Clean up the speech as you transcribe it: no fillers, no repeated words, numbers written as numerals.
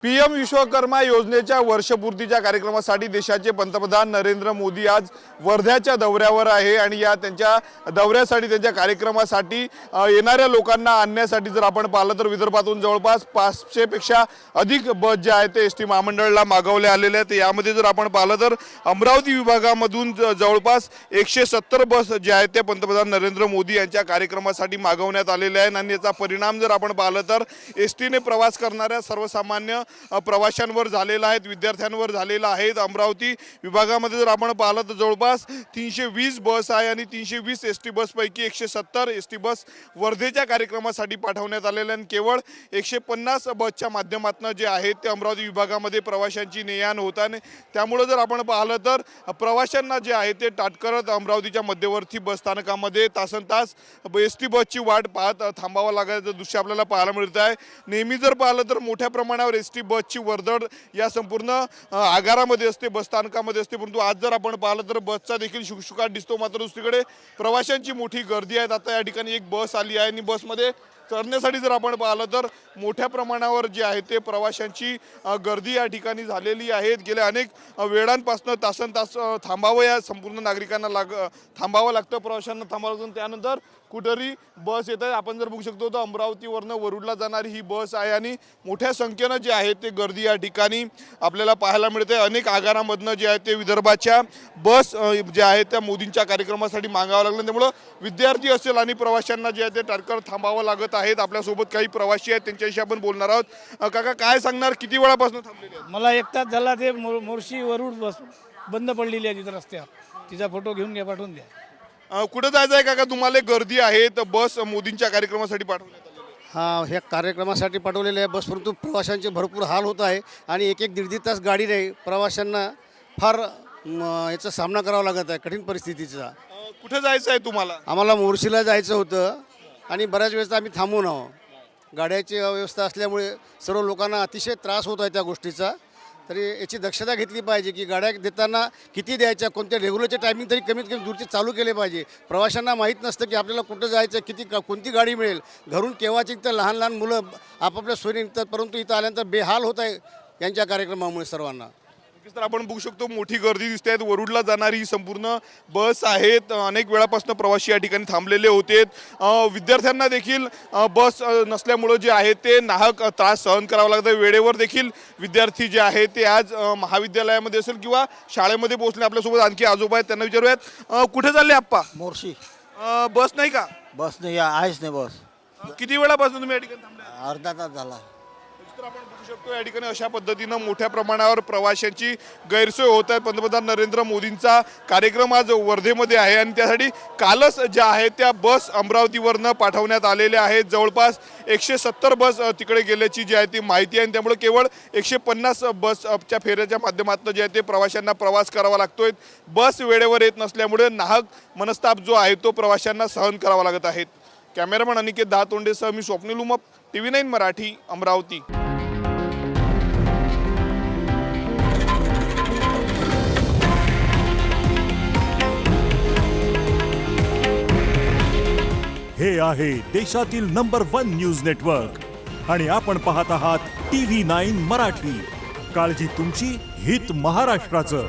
PM Vishwakarma योजनेच्या वर्षपूर्तीच्या कार्यक्रमासाठी देशाचे पंतप्रधान नरेंद्र मोदी आज वर्ध्याच्या दौऱ्यावर आहे आणि या त्यांच्या दौऱ्यासाठी त्यांच्या कार्यक्रमासाठी येणाऱ्या लोकांना आणण्यासाठी जर आपण पाहिलं तर विदर्भातून जवळपास 500 पेक्षा अधिक बस जे आहेत ते एसटी महामंडळाला मागवले आलेले आहेत। यामध्ये जर आपण पाहिलं तर अमरावती विभागामधून जवळपास 170 बस जे आहेत ते पंतप्रधान नरेंद्र मोदी यांच्या कार्यक्रमासाठी मागवण्यात आलेले आहेत आणि याचा परिणाम जर आपण पाहिलं तर एसटीने प्रवास करणाऱ्या सर्वसामान्य प्रवाशांवर झालेला आहे, विद्यार्थ्यांवर झालेला आहे। अमरावती विभागामध्ये जर आपण पाहिलं तर जवळपास 320 बस आहे आणि 320 एसटी बस पैकी 170 एसटी बस वर्धेच्या कार्यक्रमासाठी पाठवण्यात आलेल्या आणि केवळ 150 बसच्या माध्यमातून जे आहे ते अमरावती विभागामध्ये प्रवाशांची ने-आण होत आहे। त्यामुळे जर आपण पाहिलं तर प्रवाशांना जे आहे ते ताटकळत अमरावतीच्या मध्यवर्ती बस स्थानकामध्ये तासनतास एसटी बसची वाट पाहत थांबावं लागायचं दृश्य आपल्याला पाहायला मिळत आहे। नेहमी जर पाहिलं तर मोठ्या प्रमाणावर एसटी बसची वर्दळ या संपूर्ण आगारामध्ये असते, बस स्थानकामध्ये असते, परंतु आज जर आपण पाहिलं तर बसचा देखील शुकशुकाट दिसतो। मात्र दुसरीकडे प्रवाशांची मोठी गर्दी आहे। आता या ठिकाणी एक बस आली आहे आणि बसमध्ये चढण्यासाठी जर आपण पाहिलं तर मोठ्या प्रमाणावर जे आहे ते प्रवाशांची गर्दी या ठिकाणी झालेली आहे। गेल्या अनेक वेळांपासून तासनतास थांबावं या संपूर्ण नागरिकांना थांबावं लागतं, प्रवाशांना थांबावं लागतं। त्यानंतर कुठेतरी बस येत आहे। आपण जर बघू शकतो तर अमरावतीवरनं वरुडला जाणारी ही बस आहे आणि मोठ्या संख्येनं जे आहे ते गर्दी या ठिकाणी आपल्याला पाहायला मिळते। अनेक आगारामधनं जे आहे ते विदर्भाच्या बस जे आहेत त्या मोदींच्या कार्यक्रमासाठी मागावं लागलं, त्यामुळं विद्यार्थी असेल आणि प्रवाशांना जे आहे ते ताटकळत थांबावं लागत आहेत। आपल्यासोबत काही प्रवासी आहेत, त्यांच्याशी आपण बोलणार आहोत। काका काय सांगणार, किती वेळापासून थांबलेले आहेत? मला 1 तास झाला। ते मोर्शी वरुड बस बंद पडलेली आहे तिथं रस्त्यावर, तिचा फोटो घेऊन घ्या, पाठवून द्या। कुठं जायचं आहे काका तुम्हाला? गर्दी आहे तर बस मोदींच्या कार्यक्रमासाठी पाठवण्यात आलेली आहे। हा, ह्या कार्यक्रमासाठी पाठवलेले आहे बस, परंतु प्रवाशांचे भरपूर हाल होत आहे आणि एक दीड तास गाडी नाही, प्रवाशांना फार याचा सामना करावा लागत आहे, कठीण परिस्थितीचा। कुठं जायचं आहे तुम्हाला? आम्हाला मोर्शीला जायचं होतं आणि बऱ्याच वेळेस आम्ही थांबून आहोत। गाड्याची अव्यवस्था असल्यामुळे सर्व लोकांना अतिशय त्रास होत आहे त्या गोष्टीचा। तरी याची दक्षता घेतली पाहिजे की गाड्या देताना किती द्यायच्या, कोणत्या रेग्युलरचे टायमिंग तरी कमीत कमी दूरचे चालू केले पाहिजे। प्रवाशांना माहीत नसतं की आपल्याला कुठं जायचं, कोणती गाडी मिळेल। घरून केव्हाची तर लहान लहान मुलं आपापल्या सोयीने निघतात, परंतु इथं आल्यानंतर बेहाल होत आहे यांच्या कार्यक्रमामुळे सर्वांना। तर आपण बघू शकतो मोठी गर्दी दिसते आहे। वरुडला जाणारी ही संपूर्ण बस आहेत। अनेक वेळापासून प्रवासी या ठिकाणी थांबलेले होते। विद्यार्थ्यांना देखील बस नसल्यामुळे जे आहे ते नाहक त्रास सहन करावा लागतो। वेळेवर देखील विद्यार्थी जे आहेत ते आज महाविद्यालयामध्ये असेल किंवा शाळेमध्ये पोहोचले। आपल्यासोबत आणखी आजोबा आहेत, त्यांना विचारूयात कुठे चालले आप्पा? मोर्शी। बस नाही का? बस नाही आहेच नाही बस। किती वेळापासून तुम्ही या ठिकाणी थांबले? अर्धा तास झाला। तर आपण बघू शकतो या ठिकाणी अशा पद्धतीनं मोठ्या प्रमाणावर प्रवाशांची गैरसोय होत आहे। पंतप्रधान नरेंद्र मोदींचा कार्यक्रम आज वर्धेमध्ये आहे आणि त्यासाठी कालच ज्या आहेत त्या बस अमरावतीवरनं पाठवण्यात आलेल्या आहेत। जवळपास 170 बस तिकडे गेल्याची जी आहे ती माहिती आहे आणि त्यामुळे केवळ 150 बसच्या फेऱ्याच्या माध्यमातून जे आहे ते प्रवाशांना प्रवास करावा लागतोय। बस वेळेवर येत नसल्यामुळे नाहक मनस्ताप जो आहे तो प्रवाशांना सहन करावा लागत आहे। कॅमेरामन अनिकेत दहातोंडेसह मी स्वप्नील उमप, TV9 मराठी, अमरावती। हे आहे देशातील नंबर 1 न्यूज नेटवर्क आणि आपण पाहत आहात TV9 मराठी। काळजी तुमची, हित महाराष्ट्राचं।